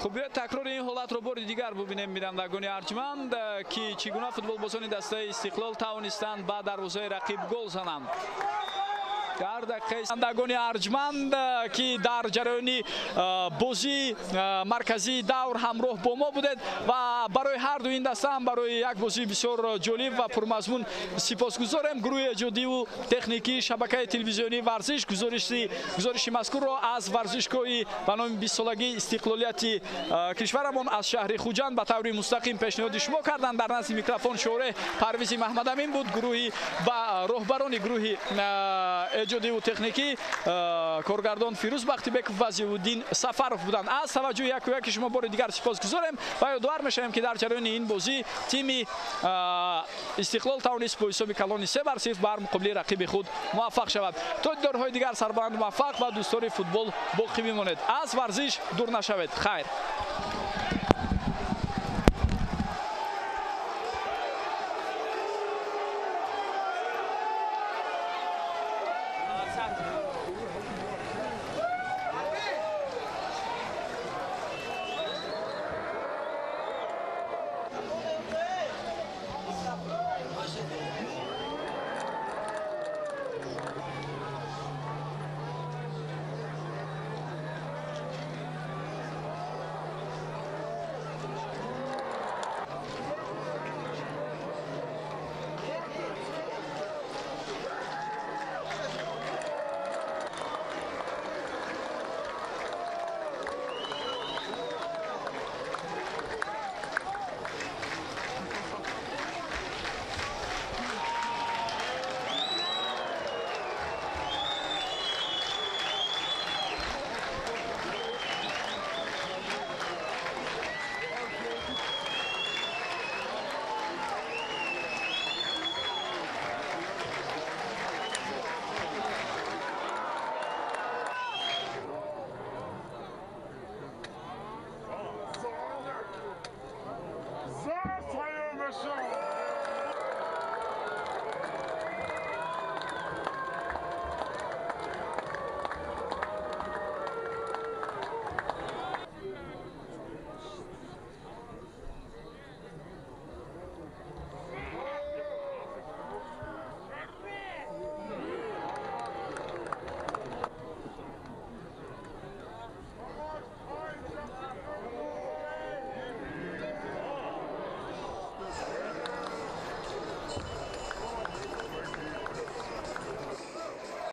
خب بیاید تکرار این حالت رو بار دیگر ببینیم بینندگان ارجمند که چگونه فوتبالبازان دسته استقلال توانستند با دروازه رقیب گل زنند. بینندگان ارجمند که در جریان بازی مرکزی دور همراه با ما بودید و برای هر دو این دسته هم برای یک بازی بسیار جالب و پرمضمون سپاسگزارم. گروه جدی و تکنیکی شبکه تلویزیونی ورزش گزارش مذکور را از ورزشگاه به نام 20 سالگی استقلالیت کشورمان از شهر خوجند به طور مستقیم پیشنهاد شما کردند. در نزد میکروفون شوره پرویز محمد امین بود. گروهی و راهبران گروه جدی و تکنیکی کارگردان فیروز بختیبک و ضیاءالدین سفرов بودند. از توجه یک و یک شما بار دیگر سپاسگزارم و یادآور میشیم که در جریان این بازی تیم استقلال توانست با حساب کلان 3-0 بر مقابل رقیب خود موفق شود. تا دیدارهای دیگر سربلند موفق و دوستدار فوتبال باقی بمانید. از ورزش دور نشوید. خیر.